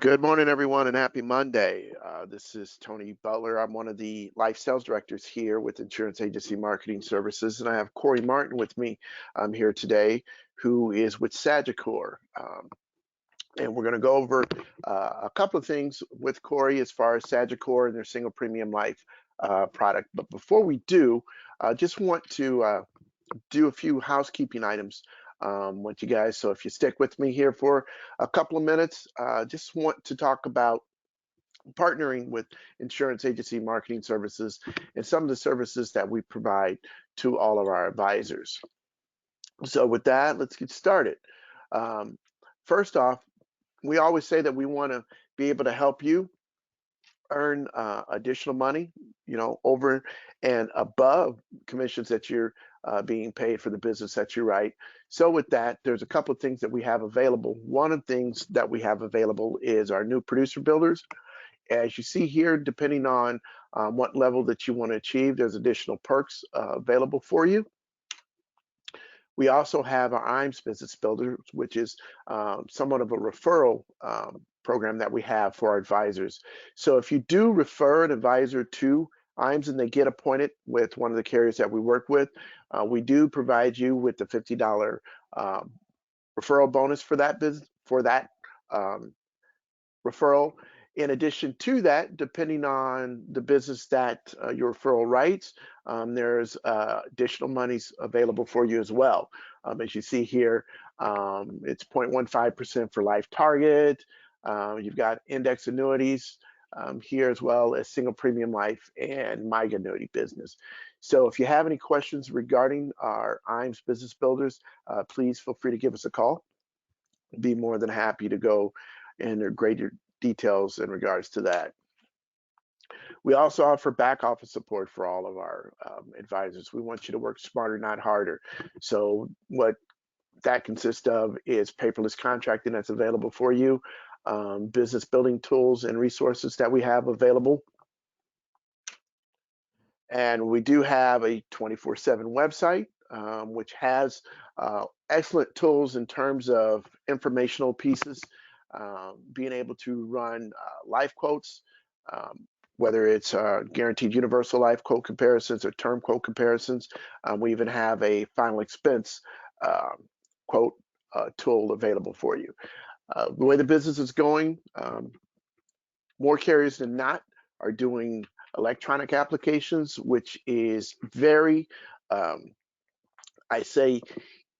Good morning, everyone, and happy Monday. This is Tony Butler. I'm one of the life sales directors here with Insurance Agency Marketing Services, and I have Corey Martin with me here today, who is with Sagicor. And we're going to go over a couple of things with Corey as far as Sagicor and their single premium life product. But before we do, I just want to do a few housekeeping items with you guys. So if you stick with me here for a couple of minutes, just want to talk about partnering with insurance agency marketing services and some of the services that we provide to all of our advisors. So with that, let's get started. First off, we always say that we want to be able to help you earn additional money, over and above commissions that you're being paid for the business that you write. So with that, there's a couple of things that we have available. One of the things that we have available is our new producer builders. As you see here, depending on what level that you want to achieve, there's additional perks available for you. We also have our IMS Business Builder, which is somewhat of a referral program that we have for our advisors. So if you do refer an advisor to IMS and they get appointed with one of the carriers that we work with, we do provide you with the $50 referral bonus for that business, for that referral. In addition to that, depending on the business that your referral writes, there's additional monies available for you as well. As you see here, it's 0.15% for life target. You've got index annuities here, as well as single premium life and MIGA annuity business. So if you have any questions regarding our IMS Business Builders, please feel free to give us a call. Be more than happy to go into greater details in regards to that. We also offer back office support for all of our advisors. We want you to work smarter, not harder. So what that consists of is paperless contracting that's available for you, business building tools and resources that we have available. And we do have a 24/7 website, which has excellent tools in terms of informational pieces, being able to run life quotes, whether it's guaranteed universal life quote comparisons or term quote comparisons. We even have a final expense quote tool available for you. The way the business is going, more carriers than not are doing electronic applications, which is very, I say,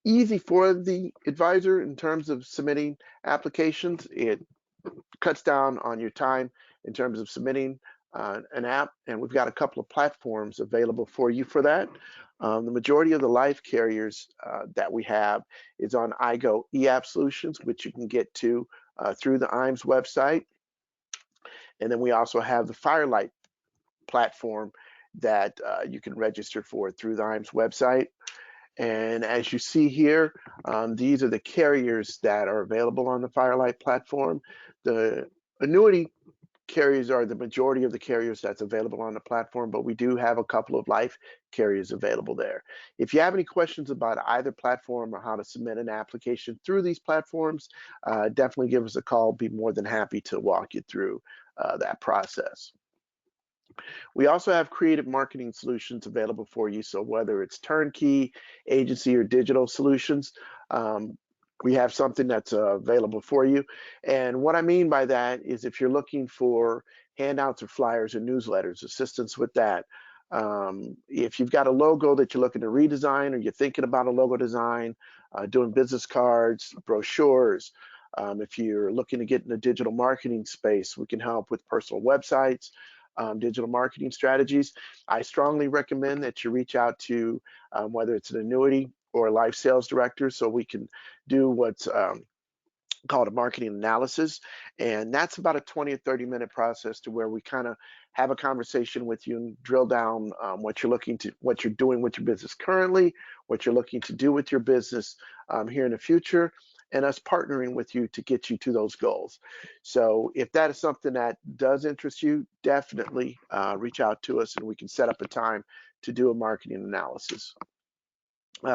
easy for the advisor in terms of submitting applications. It cuts down on your time in terms of submitting an app, and we've got a couple of platforms available for you for that. The majority of the life carriers that we have is on iGo eApp Solutions, which you can get to through the IMS website. And then we also have the Firelight platform that you can register for through the IMS website. And as you see here, these are the carriers that are available on the Firelight platform. The annuity carriers are the majority of the carriers that's available on the platform, but we do have a couple of life carriers available there. If you have any questions about either platform or how to submit an application through these platforms, definitely give us a call. Be more than happy to walk you through that process. We also have creative marketing solutions available for you. So whether it's turnkey, agency, or digital solutions, we have something that's available for you. And what I mean by that is if you're looking for handouts or flyers or newsletters, assistance with that. If you've got a logo that you're looking to redesign, or you're thinking about a logo design, doing business cards, brochures. If you're looking to get in the digital marketing space, we can help with personal websites, digital marketing strategies. I strongly recommend that you reach out to whether it's an annuity or a life sales director, so we can do what's called a marketing analysis. And that's about a 20 or 30-minute process to where we kind of have a conversation with you and drill down what you're doing with your business currently, what you're looking to do with your business here in the future, and us partnering with you to get you to those goals. So if that is something that does interest you, definitely reach out to us and we can set up a time to do a marketing analysis.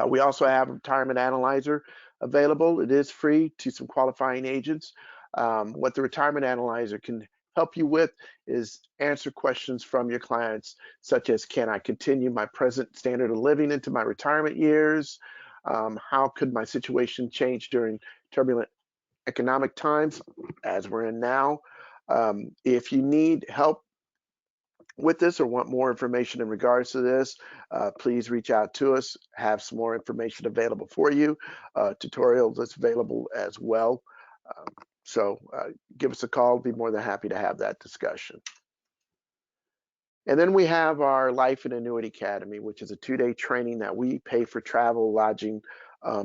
We also have a retirement analyzer available. It is free to some qualifying agents. What the Retirement Analyzer can help you with is answer questions from your clients, such as, can I continue my present standard of living into my retirement years? How could my situation change during turbulent economic times, as we're in now? If you need help with this or want more information in regards to this, please reach out to us. Have some more information available for you. Tutorial that's available as well. So give us a call. Be more than happy to have that discussion. And then we have our Life and Annuity Academy, which is a 2-day training that we pay for travel, lodging,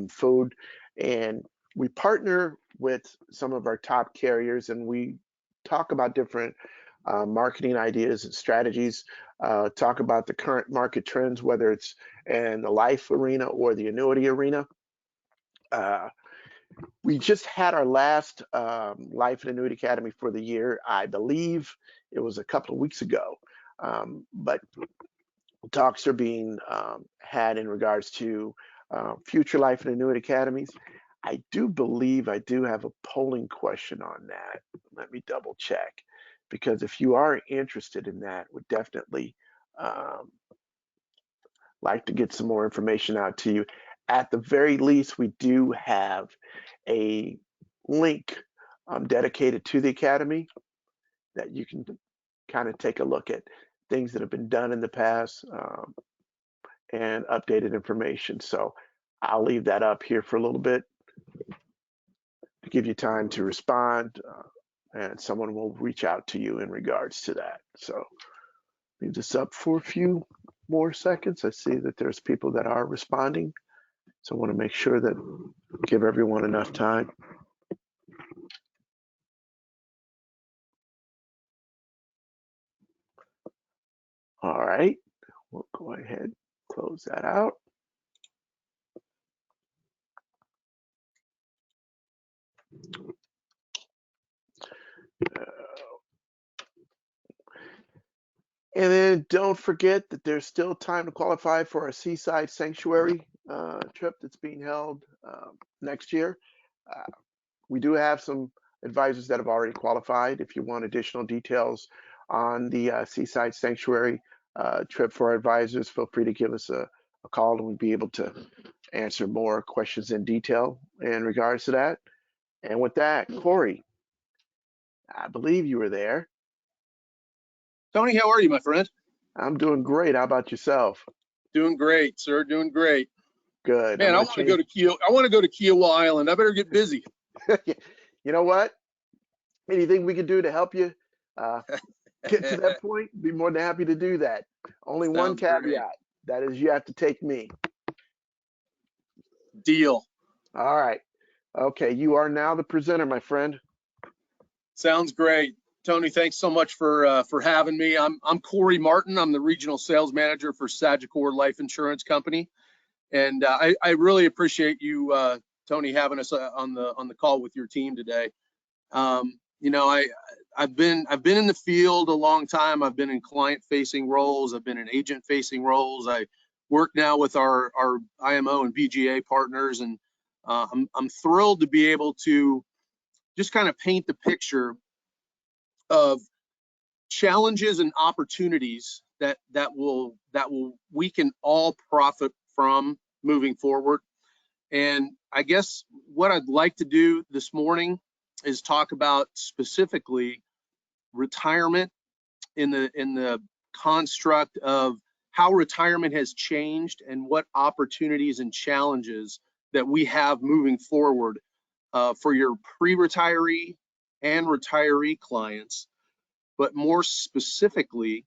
food, and we partner with some of our top carriers, and we talk about different marketing ideas and strategies, talk about the current market trends, whether it's in the life arena or the annuity arena. We just had our last Life and Annuity Academy for the year. I believe it was a couple of weeks ago, but talks are being had in regards to future Life and Annuity Academies. I do believe I do have a polling question on that. Let me double check, because if you are interested in that, would definitely like to get some more information out to you. At the very least, we do have a link dedicated to the Academy that you can kind of take a look at things that have been done in the past and updated information. So I'll leave that up here for a little bit to give you time to respond, and someone will reach out to you in regards to that. So leave this up for a few more seconds. I see that there's people that are responding, so I want to make sure that give everyone enough time. All right, we'll go ahead, close that out. And then don't forget that there's still time to qualify for our Seaside Sanctuary trip that's being held next year. We do have some advisors that have already qualified. If you want additional details on the Seaside Sanctuary trip for our advisors, feel free to give us a call, and we'll be able to answer more questions in detail in regards to that. And with that, Corey, I believe you were there. Tony, how are you, my friend? I'm doing great. How about yourself? Doing great, sir. Doing great. Good. Man, I want to go to Kiowa Island. I better get busy. You know what? Anything we can do to help you get to that point, be more than happy to do that. Only one caveat, great. that is you have to take me. Deal. All right. Okay, you are now the presenter, my friend. Sounds great. Tony, thanks so much for having me. I'm Corey Martin. I'm the regional sales manager for Sagicor Life Insurance Company, and I really appreciate you, Tony, having us on the call with your team today. You know, I've been in the field a long time. I've been in client-facing roles. I've been in agent-facing roles. I work now with our IMO and BGA partners, and I'm thrilled to be able to just kind of paint the picture of challenges and opportunities that we can all profit from moving forward. And I guess what I'd like to do this morning is talk about specifically retirement in the construct of how retirement has changed and what opportunities and challenges that we have moving forward for your pre-retiree and retiree clients. But more specifically,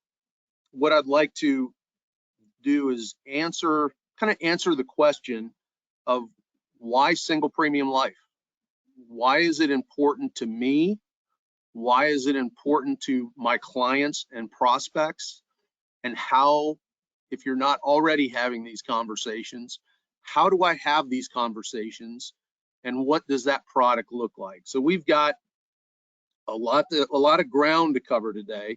what I'd like to do is answer the question of why single premium life? Why is it important to me? Why is it important to my clients and prospects? And how, if you're not already having these conversations, how do I have these conversations? And what does that product look like? So we've got a lot of ground to cover today,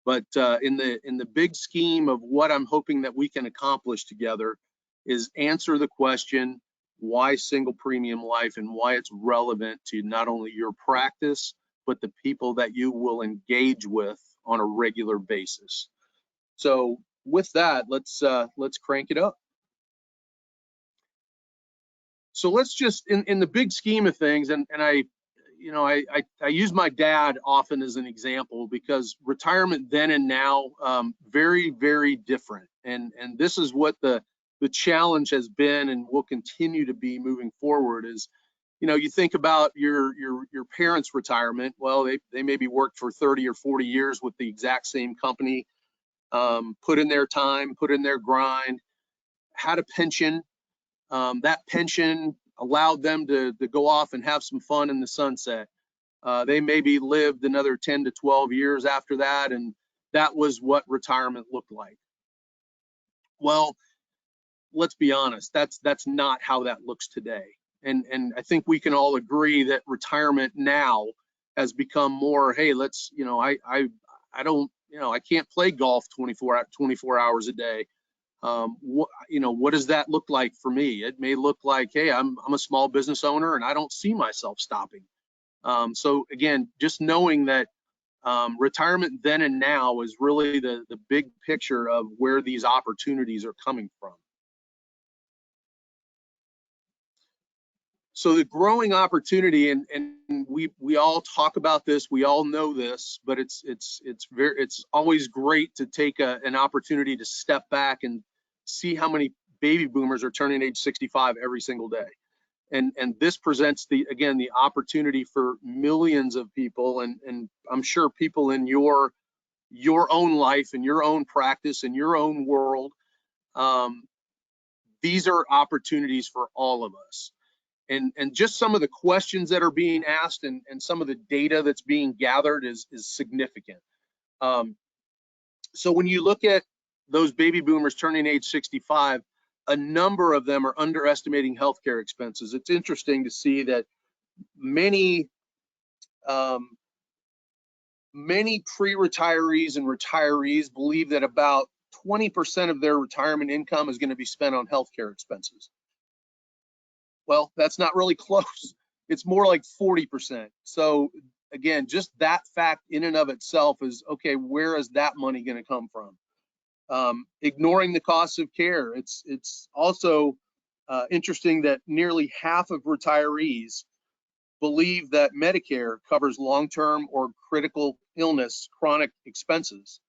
but in the big scheme of what I'm hoping that we can accomplish together is answer the question, why single premium life and why it's relevant to not only your practice, but the people that you will engage with on a regular basis. So with that, let's crank it up. So let's just, in the big scheme of things, and I use my dad often as an example, because retirement then and now, very, very different. And this is what the challenge has been and will continue to be moving forward is, you think about your parents' retirement. Well, they maybe worked for 30 or 40 years with the exact same company, put in their time, put in their grind, had a pension. That pension allowed them to go off and have some fun in the sunset. They maybe lived another 10 to 12 years after that, and that was what retirement looked like. Well, let's be honest, that's not how that looks today. And I think we can all agree that retirement now has become more, hey, let's, I don't, I can't play golf 24 hours a day. What does that look like for me? It may look like, hey, I'm a small business owner and I don't see myself stopping. So again, just knowing that retirement then and now is really the big picture of where these opportunities are coming from. So the growing opportunity, and we all talk about this, we all know this, but it's always great to take an opportunity to step back and see how many baby boomers are turning age 65 every single day. And this presents again the opportunity for millions of people, and I'm sure people in your own life and your own practice and your own world. These are opportunities for all of us. And just some of the questions that are being asked and some of the data that's being gathered is significant. So when you look at those baby boomers turning age 65, a number of them are underestimating healthcare expenses. It's interesting to see that many pre-retirees and retirees believe that about 20% of their retirement income is going to be spent on healthcare expenses. Well, that's not really close. It's more like 40%. So again, just that fact in and of itself is, okay, where is that money going to come from? Ignoring the cost of care. It's also interesting that nearly half of retirees believe that Medicare covers long-term or critical illness, chronic expenses,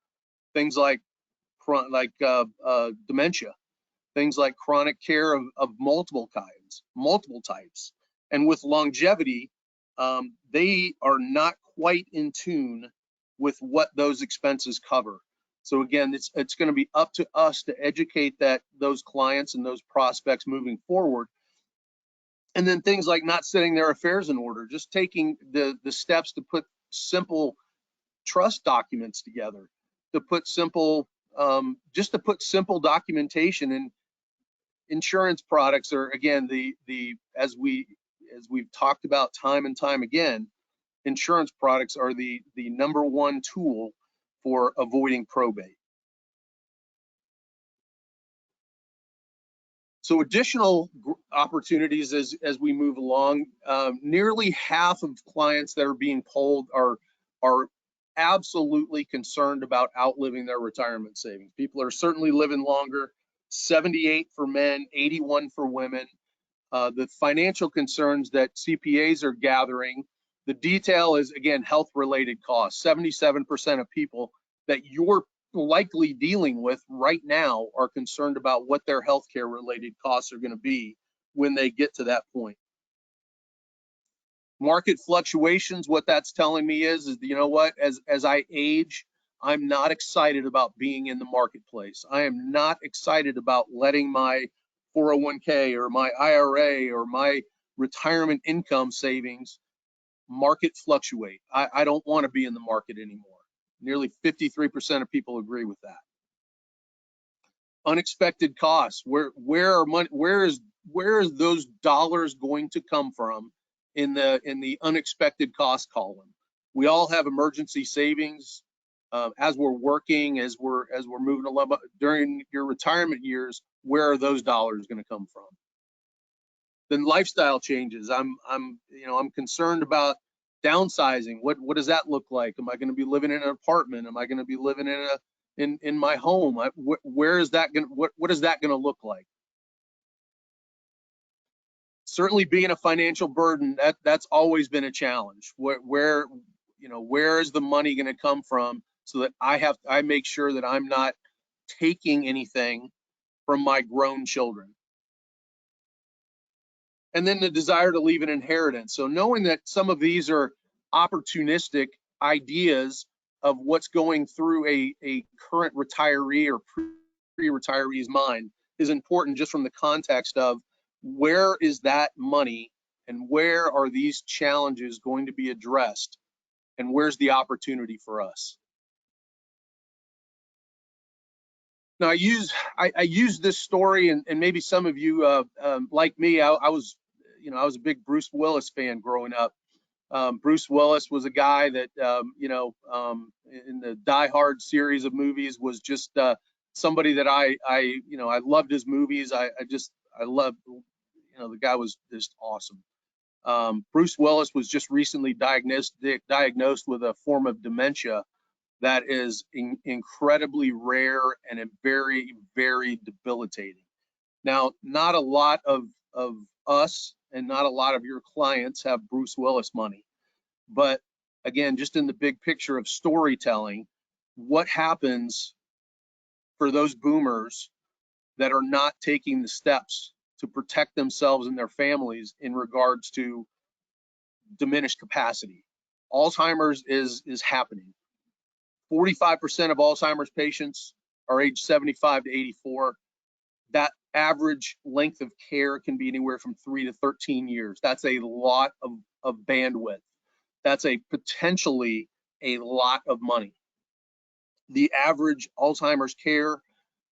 things like dementia, things like chronic care of multiple types. And with longevity, they are not quite in tune with what those expenses cover. So again, it's going to be up to us to educate those clients and those prospects moving forward. And then things like not setting their affairs in order, just taking the steps to put simple trust documents together, to put simple documentation. And insurance products are, again, as we've talked about time and time again, insurance products are the number one tool for avoiding probate. So additional opportunities as we move along, nearly half of clients that are being polled are absolutely concerned about outliving their retirement savings. People are certainly living longer, 78 for men, 81 for women. The financial concerns that CPAs are gathering, the detail is, again, health-related costs. 77% of people that you're likely dealing with right now are concerned about what their healthcare related costs are going to be when they get to that point. Market fluctuations, what that's telling me is you know what, as I age, I'm not excited about being in the marketplace. I am not excited about letting my 401k or my IRA or my retirement income savings market fluctuate. I don't want to be in the market anymore. Nearly 53% of people agree with that. Unexpected costs. Where is those dollars going to come from in the unexpected cost column? We all have emergency savings as we're working, as we're moving along. During your retirement years, where are those dollars going to come from? Then lifestyle changes. I'm concerned about downsizing. What does that look like? Am I going to be living in an apartment? Am I going to be living in my home? Where is that going? What is that going to look like? Certainly, being a financial burden, that's always been a challenge. Where is the money going to come from, so that I make sure that I'm not taking anything from my grown children. And then the desire to leave an inheritance. So knowing that some of these are opportunistic ideas of what's going through a current retiree or pre-retiree's mind is important, just from the context of where is that money and where are these challenges going to be addressed, and where's the opportunity for us. Now, I use this story, and maybe some of you, like me, I was a big Bruce Willis fan growing up. Bruce Willis was a guy that, in the Die Hard series of movies, was just somebody that I loved his movies. I loved, the guy was just awesome. Bruce Willis was just recently diagnosed with a form of dementia that is incredibly rare and very, very debilitating. Now, not a lot of us and not a lot of your clients have Bruce Willis money. But again, just in the big picture of storytelling, what happens for those boomers that are not taking the steps to protect themselves and their families in regards to diminished capacity? Alzheimer's is happening. 45% of Alzheimer's patients are age 75 to 84. That average length of care can be anywhere from 3 to 13 years. That's a lot of bandwidth. That's potentially a lot of money. The average Alzheimer's care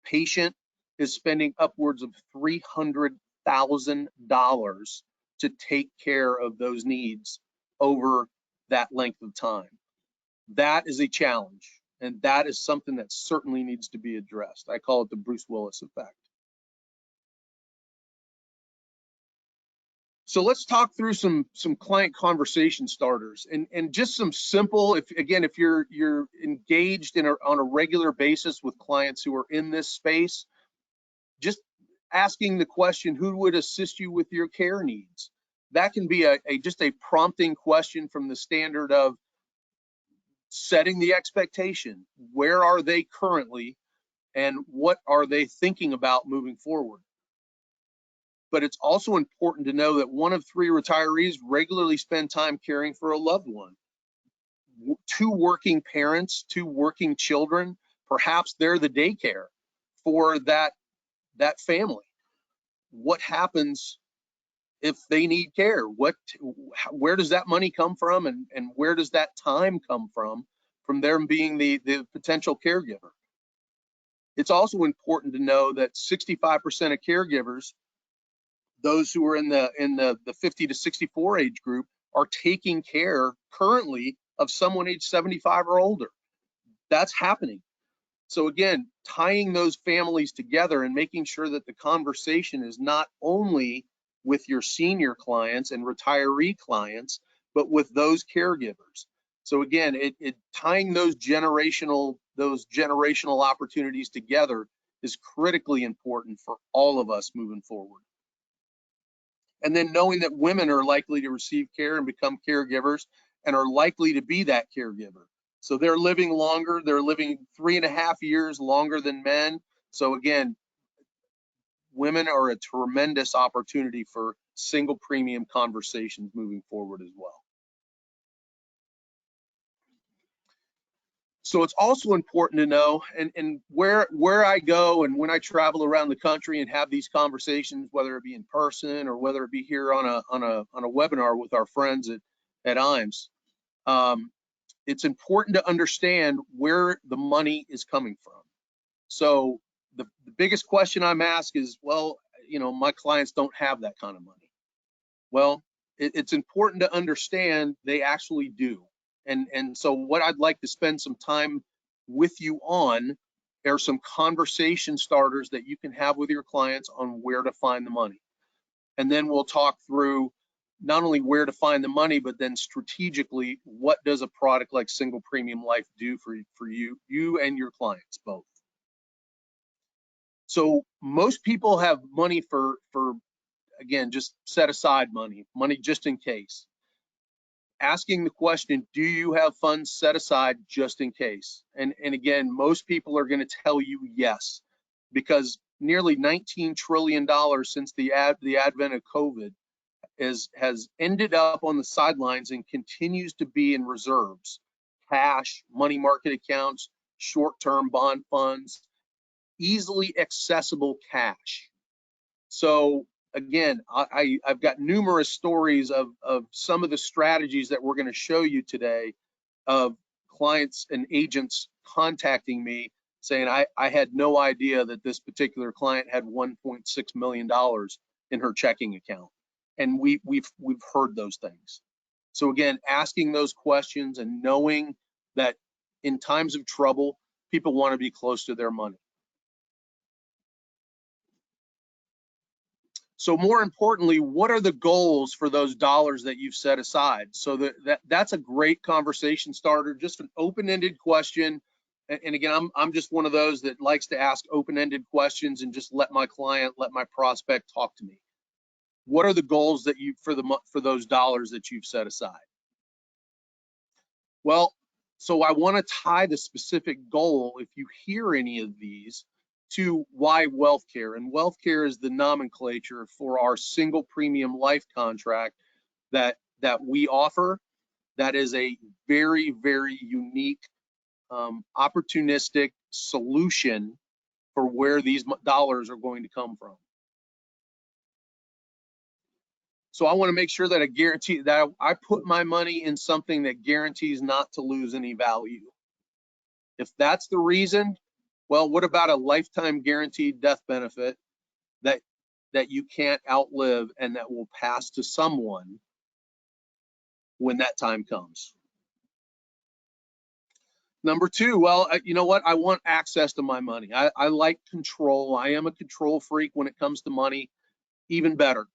patient is spending upwards of $300,000 to take care of those needs over that length of time. That is a challenge, and that is something that certainly needs to be addressed. I call it the Bruce Willis effect. So let's talk through some client conversation starters, and just some simple, if you're engaged on a regular basis with clients who are in this space, just asking the question, who would assist you with your care needs? That can be just a prompting question from the standard of setting the expectation. Where are they currently, and what are they thinking about moving forward? But it's also important to know that 1 of 3 retirees regularly spend time caring for a loved one. 2 working parents, 2 working children, perhaps they're the daycare for that family. What happens if they need care? Where does that money come from, and where does that time come from them being the potential caregiver? It's also important to know that 65% of caregivers, those who are in the 50 to 64 age group, are taking care currently of someone age 75 or older. That's happening. So again, tying those families together and making sure that the conversation is not only with your senior clients and retiree clients, but with those caregivers. So again, tying those generational opportunities together is critically important for all of us moving forward. And then knowing that women are likely to receive care and become caregivers and are likely to be that caregiver. So they're living longer. They're living 3.5 years longer than men. So again, women are a tremendous opportunity for single premium conversations moving forward as well. So it's also important to know, and where I go and when I travel around the country and have these conversations, whether it be in person or whether it be here on a webinar with our friends at IMES, it's important to understand where the money is coming from. So the biggest question I'm asked is, well, my clients don't have that kind of money. Well, it's important to understand they actually do. And so what I'd like to spend some time with you on are some conversation starters that you can have with your clients on where to find the money. And then we'll talk through not only where to find the money, but then strategically, what does a product like single premium life do for you and your clients both? So most people have money for again, just set aside money just in case. Asking the question, do you have funds set aside just in case? And again, most people are going to tell you yes, because nearly $19 trillion since the advent of COVID has ended up on the sidelines and continues to be in reserves, cash, money market accounts, short-term bond funds, easily accessible cash. So again, I've got numerous stories of some of the strategies that we're going to show you today of clients and agents contacting me saying, I had no idea that this particular client had $1.6 million in her checking account. And we've heard those things. So again, asking those questions and knowing that in times of trouble, people want to be close to their money. So more importantly, what are the goals for those dollars that you've set aside? So that's a great conversation starter, just an open-ended question. And again, I'm just one of those that likes to ask open-ended questions and just let my client, let my prospect talk to me. What are the goals that you for those dollars that you've set aside? Well, so I want to tie the specific goal, if you hear any of these, to why wealth care. And wealth care is the nomenclature for our single premium life contract that we offer. That is a very, very unique, opportunistic solution for where these dollars are going to come from. So I want to make sure that I guarantee that I put my money in something that guarantees not to lose any value. If that's the reason, well, what about a lifetime guaranteed death benefit that you can't outlive and that will pass to someone when that time comes? Number two, well, you know what? I want access to my money. I like control. I am a control freak when it comes to money. Even better,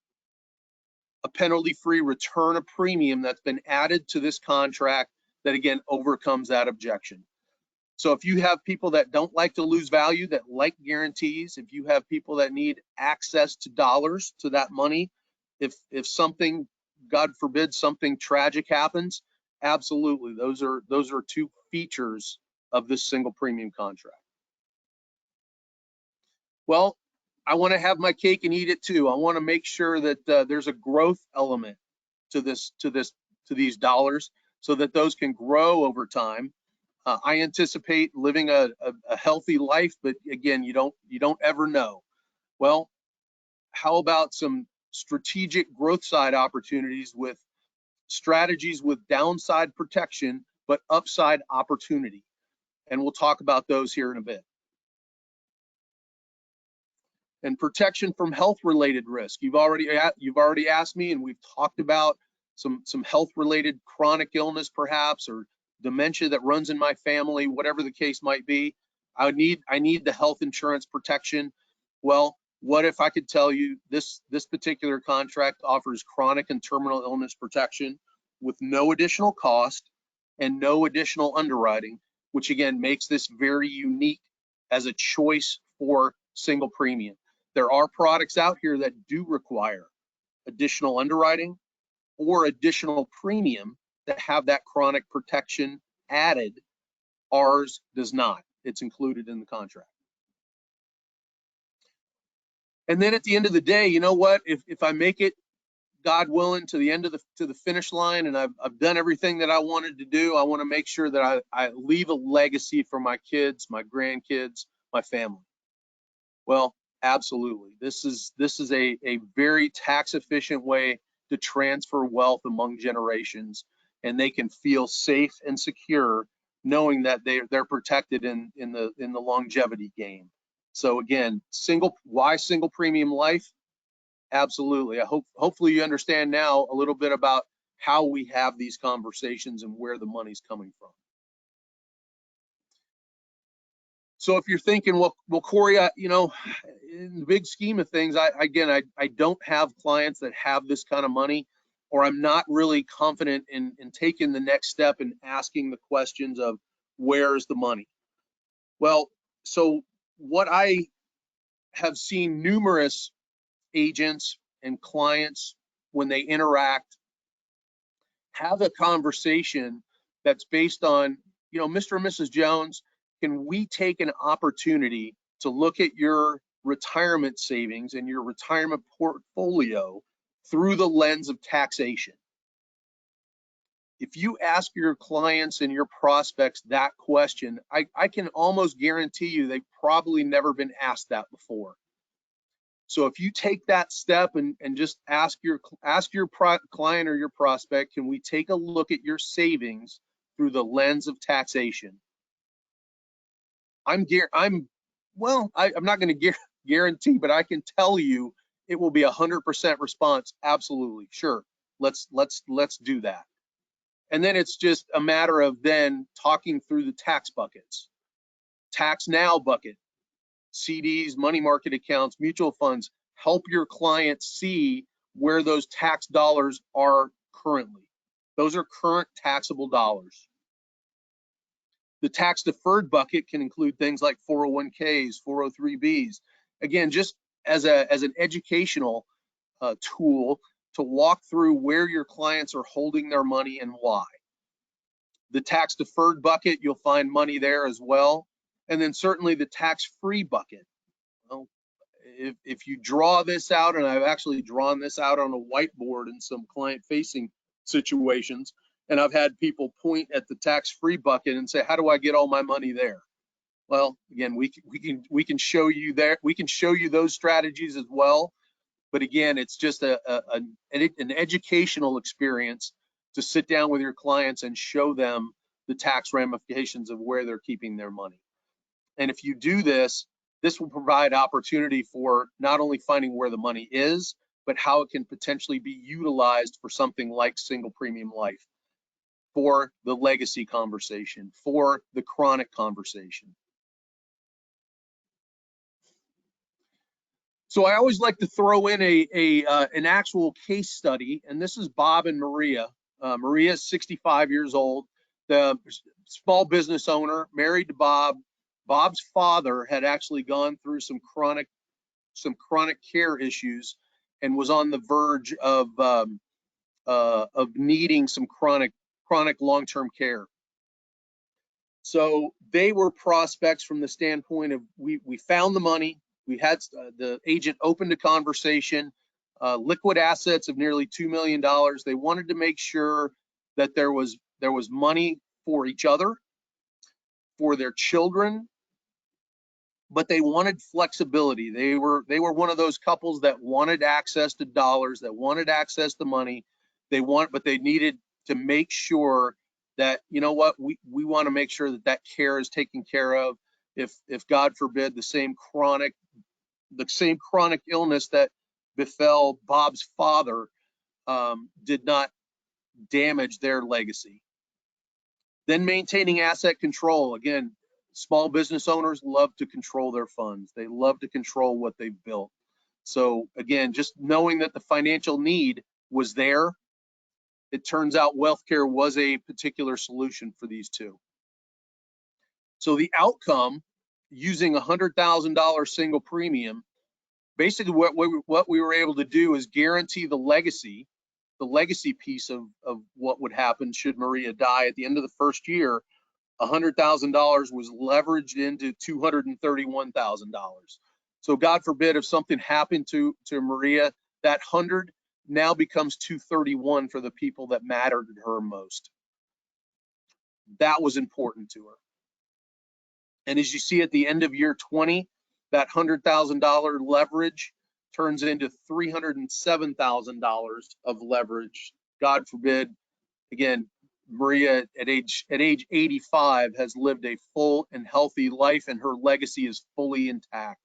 a penalty-free return of premium that's been added to this contract that, again, overcomes that objection. So if you have people that don't like to lose value, that like guarantees, if you have people that need access to dollars, to that money, if something, God forbid, something tragic happens, absolutely, those are two features of this single premium contract. Well, I want to have my cake and eat it too. I want to make sure that there's a growth element to these dollars, so that those can grow over time. I anticipate living a healthy life, but again, you don't ever know. Well, how about some strategic growth side opportunities with strategies with downside protection, but upside opportunity? And we'll talk about those here in a bit. And protection from health-related risk. You've already asked me, and we've talked about some health-related chronic illness, perhaps, or dementia that runs in my family, whatever the case might be. I need the health insurance protection. Well, what if I could tell you this particular contract offers chronic and terminal illness protection with no additional cost and no additional underwriting, which again makes this very unique as a choice for single premium. There are products out here that do require additional underwriting or additional premium that have that chronic protection added. Ours does not. It's included in the contract. And then at the end of the day, you know what? If I make it, God willing, to the end of the finish line, and I've done everything that I wanted to do, I want to make sure that I leave a legacy for my kids, my grandkids, my family. Well, absolutely. This is a very tax efficient way to transfer wealth among generations, and they can feel safe and secure knowing that they're protected in the longevity game. So again, why single premium life? Absolutely. Hopefully you understand now a little bit about how we have these conversations and where the money's coming from. So if you're thinking, well, Corey, you know, in the big scheme of things, I don't have clients that have this kind of money, or I'm not really confident in taking the next step and asking the questions of where's the money. Well, so what I have seen numerous agents and clients when they interact have a conversation that's based on, you know, Mr. and Mrs. Jones, can we take an opportunity to look at your retirement savings and your retirement portfolio through the lens of taxation? If you ask your clients and your prospects that question, I can almost guarantee you they've probably never been asked that before. So if you take that step and just ask your client or your prospect, can we take a look at your savings through the lens of taxation? I'm not going to guarantee, but I can tell you it will be 100% response. Absolutely, sure. Let's do that. And then it's just a matter of then talking through the tax buckets. Tax now bucket, CDs, money market accounts, mutual funds. Help your clients see where those tax dollars are currently. Those are current taxable dollars. The tax deferred bucket can include things like 401ks, 403bs. Again, just as an educational tool to walk through where your clients are holding their money and why. The tax deferred bucket, you'll find money there as well. And then certainly the tax free bucket. Well, if you draw this out, and I've actually drawn this out on a whiteboard in some client facing situations, and I've had people point at the tax free bucket and say, how do I get all my money there? Well, again, we can show you there. We can show you those strategies as well. But again, it's just an educational experience to sit down with your clients and show them the tax ramifications of where they're keeping their money. And if you do this, this will provide opportunity for not only finding where the money is, but how it can potentially be utilized for something like single premium life, for the legacy conversation, for the chronic conversation. So I always like to throw in an actual case study, and this is Bob and Maria. Maria is 65 years old, the small business owner, married to Bob. Bob's father had actually gone through some chronic care issues and was on the verge of needing some chronic long-term care. So they were prospects from the standpoint of we found the money. We had the agent opened a conversation, liquid assets of nearly $2 million. They wanted to make sure that there was money for each other, for their children, but they wanted flexibility. They were one of those couples that wanted access to dollars, that wanted access to money. But they needed to make sure that, you know what, we want to make sure that care is taken care of. If God forbid the same chronic illness that befell Bob's father did not damage their legacy. Then maintaining asset control. Again, small business owners love to control their funds. They love to control what they've built. So again, just knowing that the financial need was there, it turns out WealthCare was a particular solution for these two. So the outcome, using $100,000 single premium, basically what we were able to do is guarantee the legacy piece of what would happen should Maria die at the end of the first year. $100,000 was leveraged into $231,000. So God forbid if something happened to Maria, that 100 now becomes 231 for the people that mattered to her most. That was important to her. And as you see at the end of year 20, that $100,000 leverage turns into $307,000 of leverage. God forbid, again, Maria at age 85 has lived a full and healthy life, and her legacy is fully intact.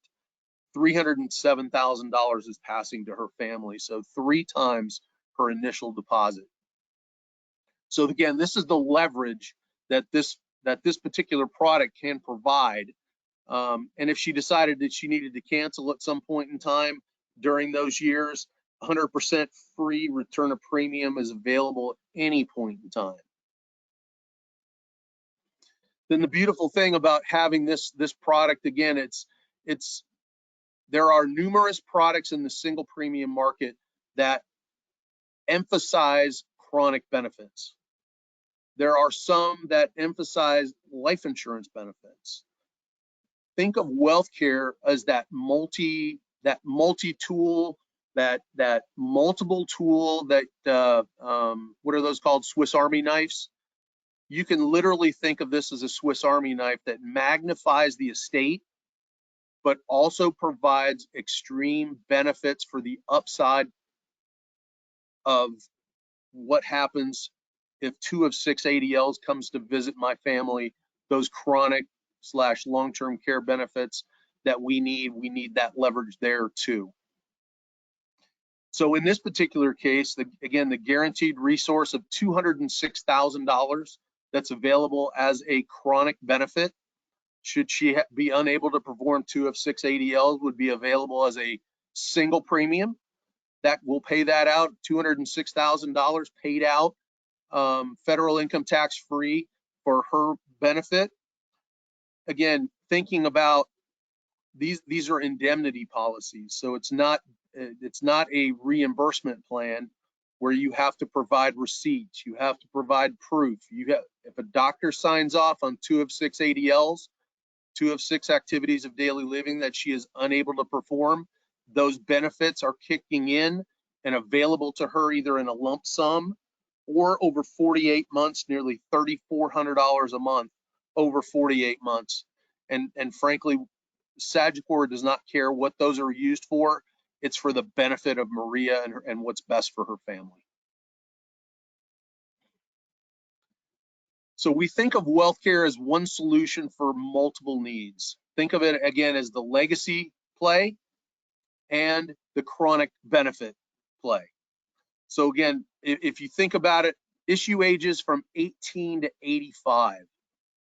$307,000 is passing to her family, so 3 times her initial deposit. So again, this is the leverage that this particular product can provide And if she decided that she needed to cancel at some point in time during those years, 100% free return of premium is available at any point in time. Then the beautiful thing about having this product, again, there are numerous products in the single premium market that emphasize chronic benefits. There are some that emphasize life insurance benefits. Think of wealth care as that multi-tool, that multiple tool that what are those called? Swiss Army knives. You can literally think of this as a Swiss Army knife that magnifies the estate, but also provides extreme benefits for the upside of what happens if 2 of 6 ADLs comes to visit my family, those chronic / long-term care benefits that we need that leverage there too. So in this particular case, again, the guaranteed resource of $206,000 that's available as a chronic benefit, should she be unable to perform 2 of 6 ADLs, would be available as a single premium. That will pay that out, $206,000 paid out, federal income tax free for her benefit. Again, thinking about these are indemnity policies, so it's not a reimbursement plan where you have to provide receipts, you have to provide proof. If a doctor signs off on 2 of 6 ADLs, 2 of 6 activities of daily living that she is unable to perform, those benefits are kicking in and available to her either in a lump sum or over 48 months, nearly $3,400 a month over 48 months. And frankly, Sagicor does not care what those are used for. It's for the benefit of Maria and what's best for her family. So we think of wealth care as one solution for multiple needs. Think of it again as the legacy play and the chronic benefit play. So again, if you think about it, issue ages from 18 to 85.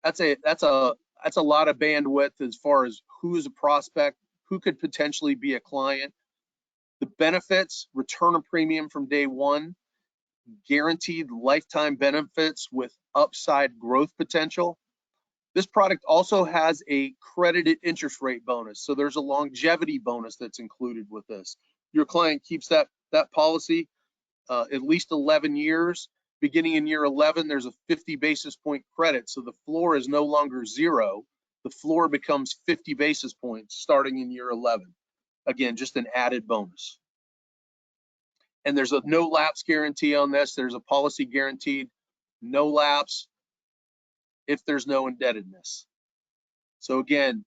That's a lot of bandwidth as far as who's a prospect, who could potentially be a client. The benefits, return of premium from day one, guaranteed lifetime benefits with upside growth potential. This product also has a credited interest rate bonus. So there's a longevity bonus that's included with this. Your client keeps that policy at least 11 years. Beginning in year 11, there's a 50 basis point credit. So the floor is no longer 0. The floor becomes 50 basis points starting in year 11. Again, just an added bonus. And there's a no lapse guarantee on this. There's a policy guaranteed no lapse if there's no indebtedness. So again,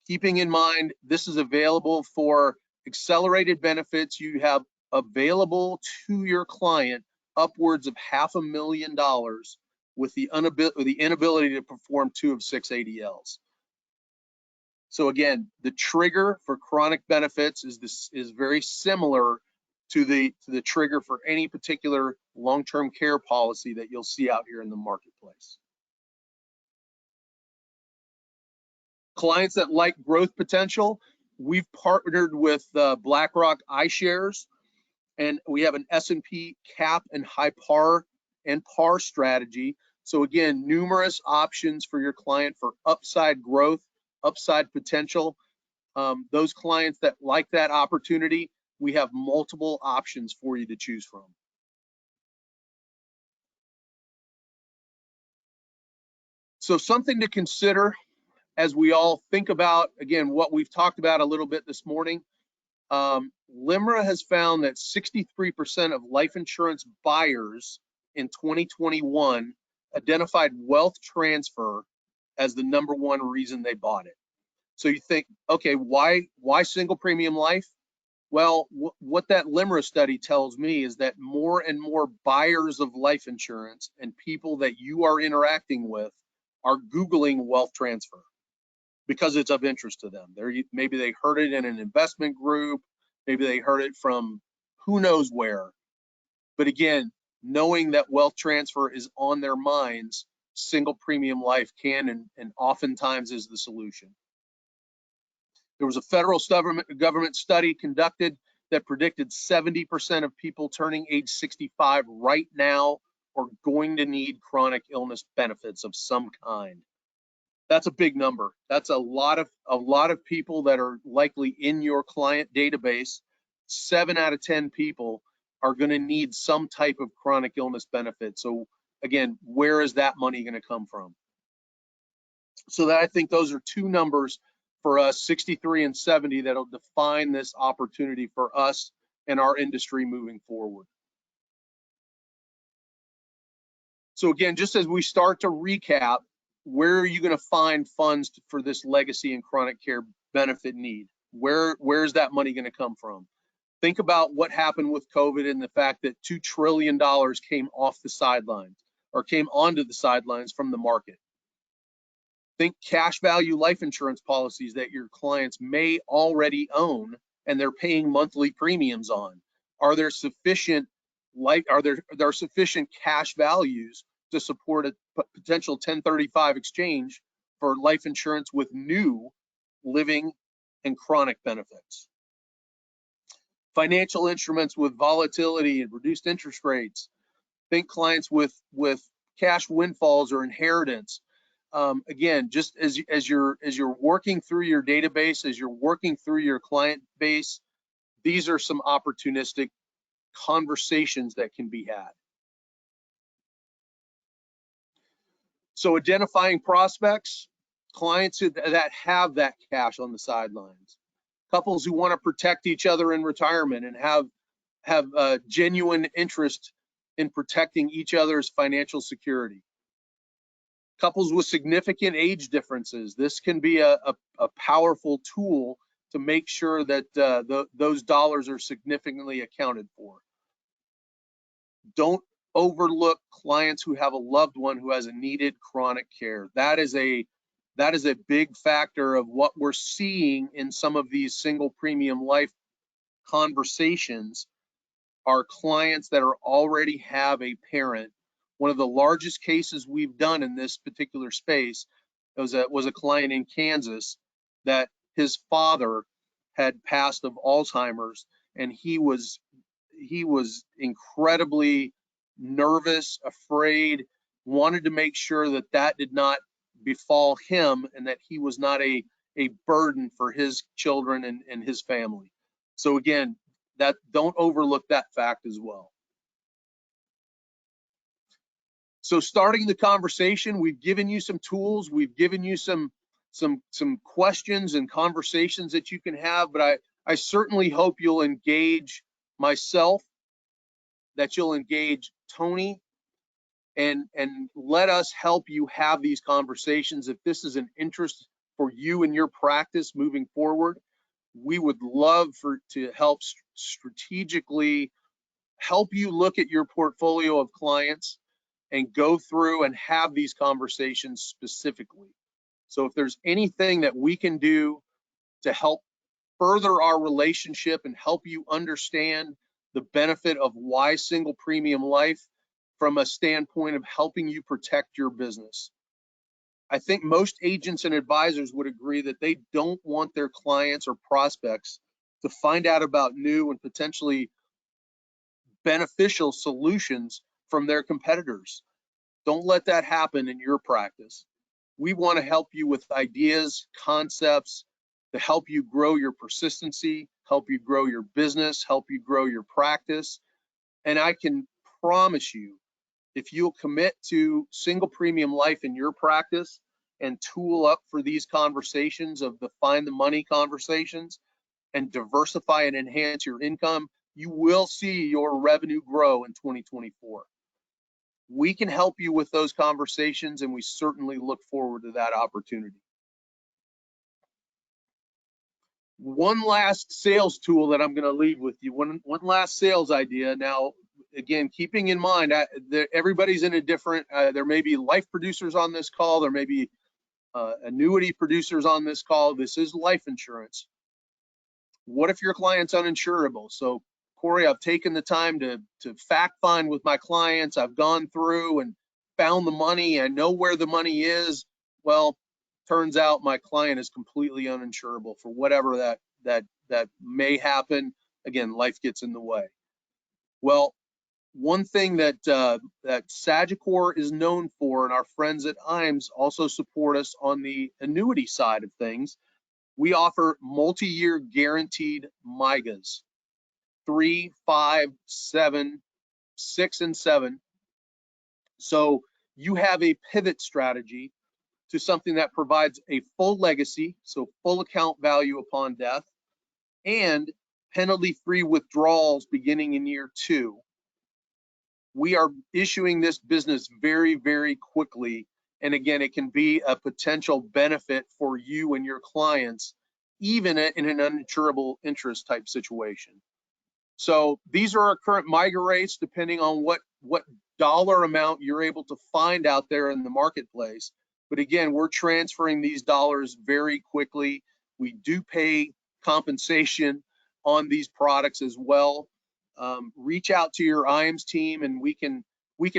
keeping in mind, this is available for accelerated benefits you have available to your client upwards of $500,000 with the inability to perform 2 of 6 ADLs. So again, the trigger for chronic benefits is very similar to the trigger for any particular long-term care policy that you'll see out here in the marketplace. Clients that like growth potential, we've partnered with BlackRock iShares, and we have an S&P cap and high par and par strategy. So again, numerous options for your client for upside growth, upside potential. Those clients that like that opportunity, we have multiple options for you to choose from. So something to consider as we all think about, again, what we've talked about a little bit this morning. LIMRA has found that 63% of life insurance buyers in 2021 identified wealth transfer as the #1 reason they bought it. So you think, okay, why single premium life? Well, what that LIMRA study tells me is that more and more buyers of life insurance and people that you are interacting with are Googling wealth transfer because it's of interest to them. Maybe they heard it in an investment group, maybe they heard it from who knows where. But again, knowing that wealth transfer is on their minds, single premium life can and oftentimes is the solution. There was a federal government study conducted that predicted 70% of people turning age 65 right now are going to need chronic illness benefits of some kind. That's a big number. That's a lot of people that are likely in your client database. 7 out of 10 people are going to need some type of chronic illness benefit. So again, where is that money going to come from? So that I think those are two numbers for us, 63 and 70, that'll define this opportunity for us and our industry moving forward. So again, just as we start to recap, where are you going to find funds for this legacy and chronic care benefit need? Where's that money going to come from? Think about what happened with COVID and the fact that $2 trillion came off the sidelines or came onto the sidelines from the market. Think cash value life insurance policies that your clients may already own and they're paying monthly premiums on. Are there sufficient sufficient cash values to support a potential 1035 exchange for life insurance with new living and chronic benefits? Financial instruments with volatility and reduced interest rates. Think clients with cash windfalls or inheritance. Again, just as you're working through your database, as you're working through your client base, these are some opportunistic conversations that can be had. So identifying prospects, clients that have that cash on the sidelines, couples who want to protect each other in retirement and have genuine interest in protecting each other's financial security. Couples with significant age differences, this can be a powerful tool to make sure that those dollars are significantly accounted for. Don't overlook clients who have a loved one who has a needed chronic care. That is a big factor of what we're seeing in some of these single premium life conversations are clients that already have a parent. One of the largest cases we've done in this particular space was a client in Kansas that his father had passed of Alzheimer's, and he was incredibly nervous, afraid, wanted to make sure that did not befall him and that he was not a burden for his children and his family. So again, don't overlook that fact as well. So starting the conversation, we've given you some tools, we've given you some questions and conversations that you can have, but I certainly hope you'll engage myself, that you'll engage Tony, and let us help you have these conversations. If this is an interest for you and your practice moving forward, we would love to help strategically help you look at your portfolio of clients and go through and have these conversations specifically. So if there's anything that we can do to help further our relationship and help you understand the benefit of why single premium life from a standpoint of helping you protect your business. I think most agents and advisors would agree that they don't want their clients or prospects to find out about new and potentially beneficial solutions from their competitors. Don't let that happen in your practice. We want to help you with ideas, concepts to help you grow your persistency, help you grow your business, help you grow your practice. And I can promise you, if you'll commit to single premium life in your practice and tool up for these conversations of the find the money conversations and diversify and enhance your income, you will see your revenue grow in 2024. We can help you with those conversations, and we certainly look forward to that opportunity. One last sales tool that I'm going to leave with you, one last sales idea. Now, again, keeping in mind that everybody's in a different, there may be life producers on this call, there may be annuity producers on this call. This is life insurance. What if your client's uninsurable? So Corey, I've taken the time to fact find with my clients. I've gone through and found the money. I know where the money is. Well, turns out my client is completely uninsurable for whatever that may happen. Again, life gets in the way. Well, one thing that that Sagicor is known for, and our friends at IAMS also support us on the annuity side of things, we offer multi-year guaranteed MIGAs, 3, 5, 7, 6, and 7. So you have a pivot strategy to something that provides a full legacy, so full account value upon death, and penalty-free withdrawals beginning in year 2. We are issuing this business very, very quickly. And again, it can be a potential benefit for you and your clients, even in an uninsurable interest type situation. So these are our current MIGA rates, depending on what dollar amount you're able to find out there in the marketplace. But again, we're transferring these dollars very quickly. We do pay compensation on these products as well. Reach out to your IAMS team, and we can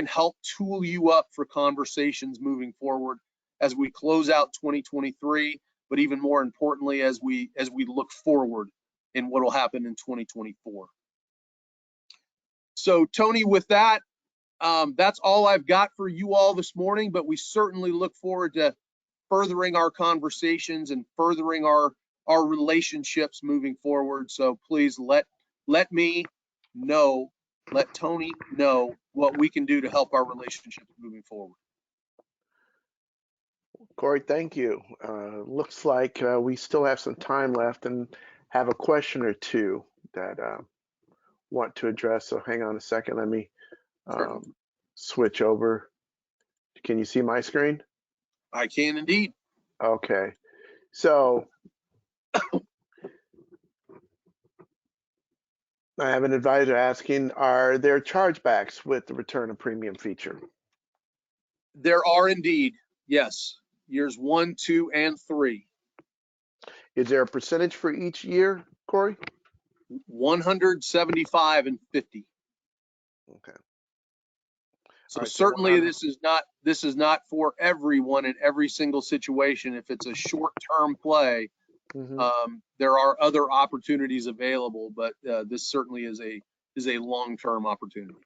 help tool you up for conversations moving forward as we close out 2023, but even more importantly, as we look forward in what will happen in 2024. So Tony, with that, that's all I've got for you all this morning, but we certainly look forward to furthering our conversations and furthering our relationships moving forward. So please let me know, let Tony know what we can do to help our relationships moving forward. Corey, thank you. Looks like we still have some time left and have a question or two that want to address. So hang on a second. Let me switch over. Can you see my screen? I can indeed. Okay. So I have an advisor asking, are there chargebacks with the return of premium feature? There are indeed, yes. Years 1, 2, and 3. Is there a percentage for each year, Corey? 175 and 50. Okay. So Right, certainly this is not for everyone in every single situation. If it's a short-term play, there are other opportunities available, but this certainly is a long-term opportunity.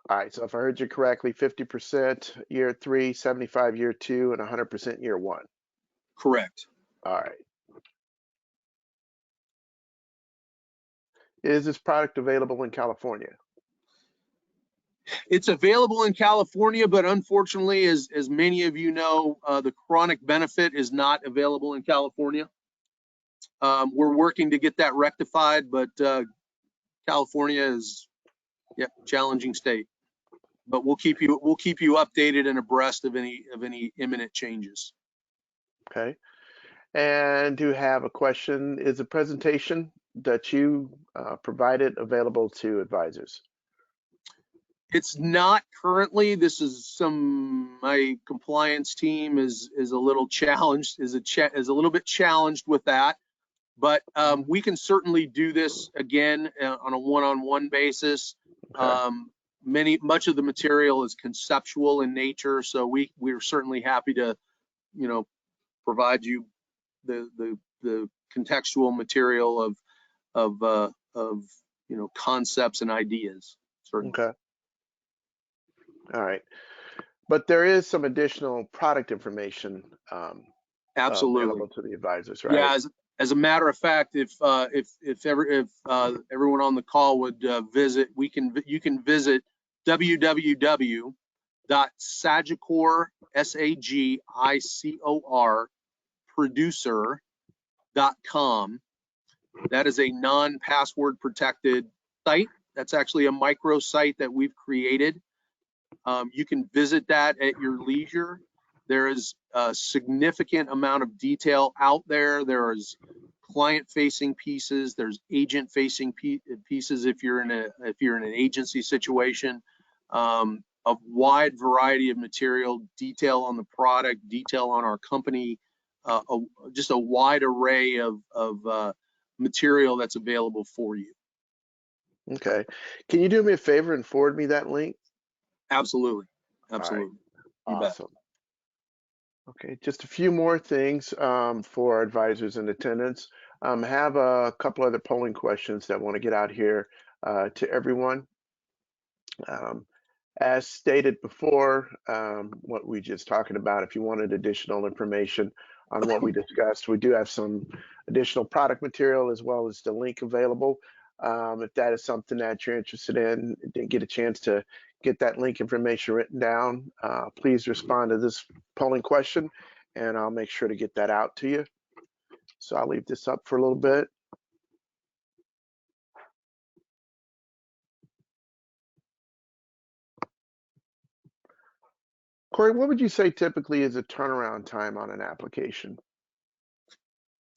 All right, so if I heard you correctly, 50% year 3, 75 year 2, and 100% year 1. Correct. All right. Is this product available in California? It's available in California, but unfortunately, as many of you know, the chronic benefit is not available in California. We're working to get that rectified, but California is challenging state. But we'll keep you updated and abreast of any imminent changes. Okay. And do have a question. Is the presentation that you provided available to advisors? It's not currently. This is my compliance team is a little challenged, is a little bit challenged with that. But we can certainly do this again on a one-on-one basis. Okay. Much of the material is conceptual in nature, so we're certainly happy to, provide you the contextual material of concepts and ideas. Certainly. Okay. All right. But there is some additional product information Absolutely available to the advisors, right? Yeah. As a matter of fact, if everyone on the call would visit, you can visit www.sagicor, SAGICOR, producer.com. That is a non-password protected site. That's actually a micro site that we've created. You can visit that at your leisure. There is a significant amount of detail out there. There is client-facing pieces. There's agent-facing pieces if you're in an agency situation. A wide variety of material, detail on the product, detail on our company, just a wide array of material that's available for you. Okay. Can you do me a favor and forward me that link? Absolutely. Absolutely. All right. Awesome. Okay, just a few more things for our advisors and attendants. Have a couple other polling questions that I want to get out here to everyone. Um, as stated before, what we just talking about, if you wanted additional information on what we discussed, we do have some additional product material as well as the link available. If that is something that you're interested in, didn't get a chance to get that link information written down, please respond to this polling question and I'll make sure to get that out to you. So I'll leave this up for a little bit. Corey, what would you say typically is a turnaround time on an application?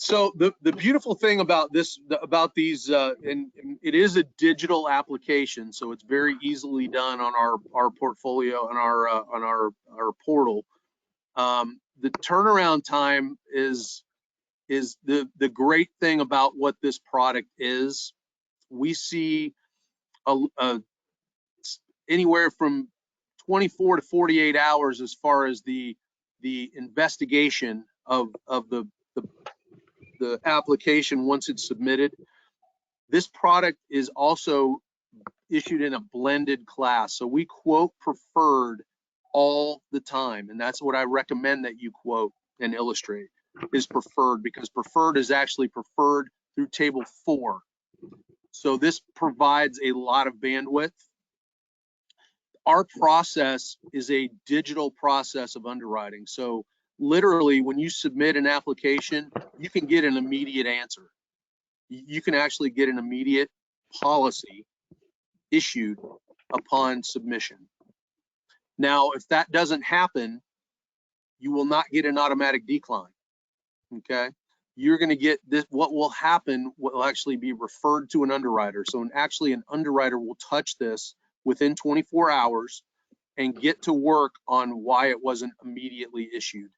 So the beautiful thing about these, and it is a digital application, so it's very easily done on our portfolio and our portal. The turnaround time is the great thing about what this product is. We see anywhere from 24 to 48 hours as far as the investigation of the application once it's submitted. This product is also issued in a blended class. So we quote preferred all the time. And that's what I recommend that you quote and illustrate is preferred, because preferred is actually preferred through table 4. So this provides a lot of bandwidth. Our process is a digital process of underwriting. So literally when you submit an application, you can get an immediate answer. You can actually get an immediate policy issued upon submission. Now, if that doesn't happen, you will not get an automatic decline, okay? You're gonna get this, what will happen will actually be referred to an underwriter. So actually an underwriter will touch this within 24 hours and get to work on why it wasn't immediately issued.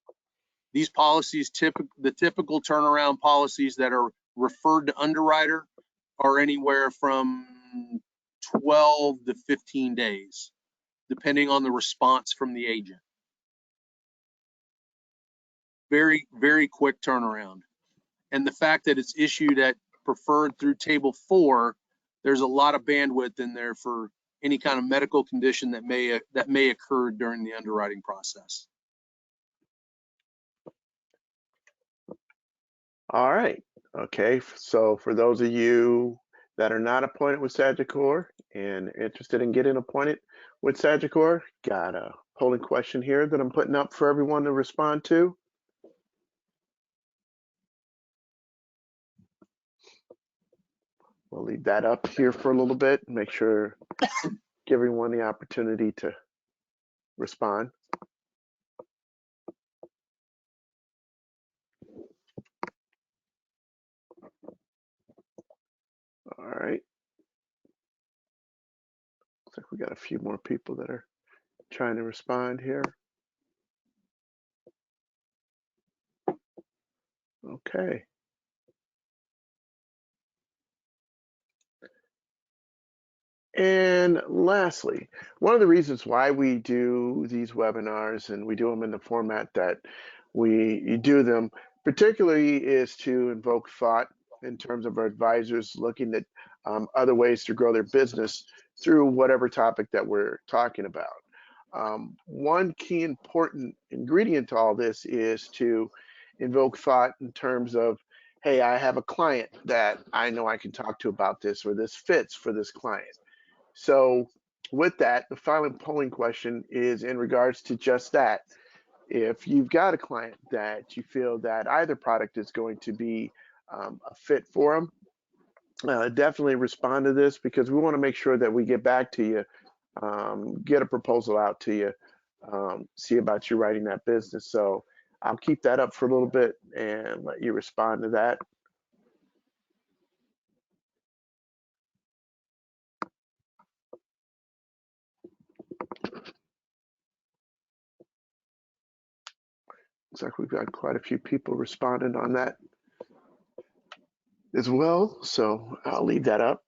These policies, the typical turnaround policies that are referred to underwriter are anywhere from 12 to 15 days, depending on the response from the agent. Very, very quick turnaround. And the fact that it's issued at preferred through table 4, there's a lot of bandwidth in there for any kind of medical condition that may occur during the underwriting process. All right. Okay. So for those of you that are not appointed with Sagicor and interested in getting appointed with Sagicor, got a polling question here that I'm putting up for everyone to respond to. We'll leave that up here for a little bit, make sure, give everyone the opportunity to respond. All right. Looks like we got a few more people that are trying to respond here. Okay. And lastly, one of the reasons why we do these webinars and we do them in the format that we do them, particularly, is to invoke thought in terms of our advisors looking at other ways to grow their business through whatever topic that we're talking about. One key important ingredient to all this is to invoke thought in terms of, hey, I have a client that I know I can talk to about this, or this fits for this client. So with that, the final polling question is in regards to just that. If you've got a client that you feel that either product is going to be a fit for them, definitely respond to this, because we want to make sure that we get back to you, get a proposal out to you, see about you writing that business. So I'll keep that up for a little bit and let you respond to that. Looks like we've got quite a few people responding on that as well, so I'll leave that up.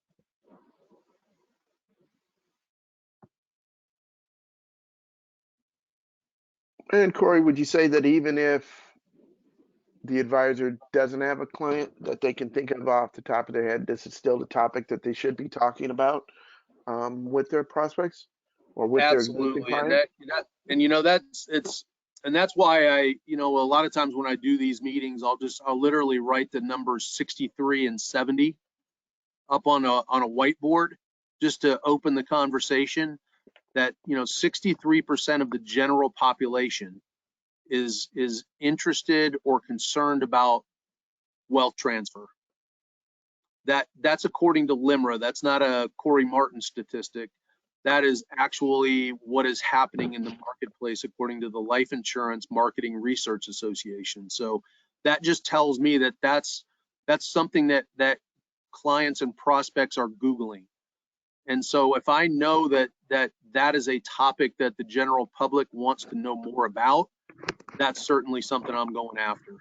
And Corey, would you say that even if the advisor doesn't have a client that they can think of off the top of their head, this is still the topic that they should be talking about with their prospects or with their existing Absolutely. And clients? and that's why a lot of times when I do these meetings, I'll literally write the numbers 63 and 70 up on a whiteboard just to open the conversation that, 63% of the general population is interested or concerned about wealth transfer. That's according to LIMRA. That's not a Corey Martin statistic. That is actually what is happening in the marketplace according to the Life Insurance Marketing Research Association. So that just tells me that that's something that clients and prospects are Googling. And so if I know that is a topic that the general public wants to know more about, that's certainly something I'm going after.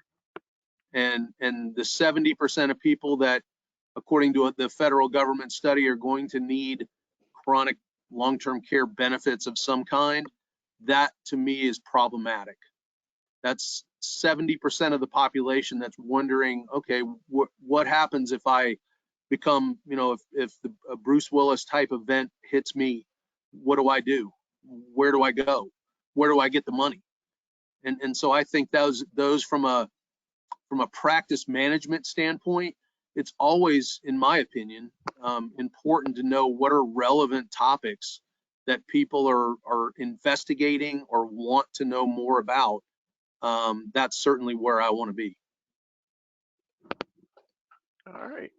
And the 70% of people that, according to the federal government study, are going to need chronic long-term care benefits of some kind, that to me is problematic. That's 70% of the population that's wondering, okay, what happens if I become, if a Bruce Willis type event hits me, what do I do? Where do I go? Where do I get the money? And so I think those from a practice management standpoint, it's always, in my opinion, important to know what are relevant topics that people are investigating or want to know more about. That's certainly where I want to be. All right.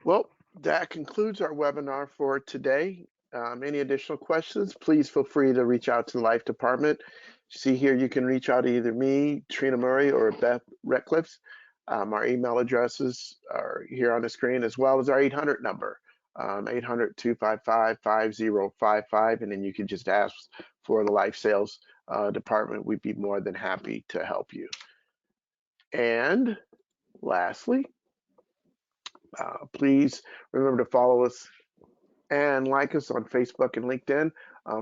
Well, that concludes our webinar for today. Any additional questions, please feel free to reach out to the Life Department. See here, you can reach out to either me, Trina Murray, or Beth Ratcliffe. Our email addresses are here on the screen, as well as our 800 number, 800-255-5055, and then you can just ask for the Life Sales Department. We'd be more than happy to help you. And lastly, please remember to follow us and like us on Facebook and LinkedIn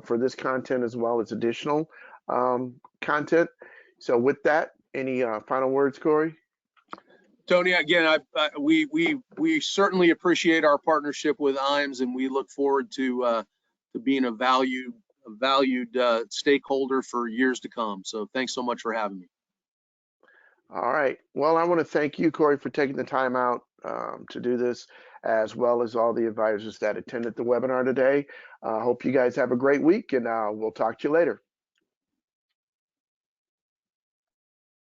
for this content as well as additional content. So with that, any final words, Corey? Tony, again, we certainly appreciate our partnership with IAMS, and we look forward to being a valued stakeholder for years to come. So thanks so much for having me. All right. Well, I want to thank you, Corey, for taking the time out to do this, as well as all the advisors that attended the webinar today. Hope you guys have a great week, and we'll talk to you later.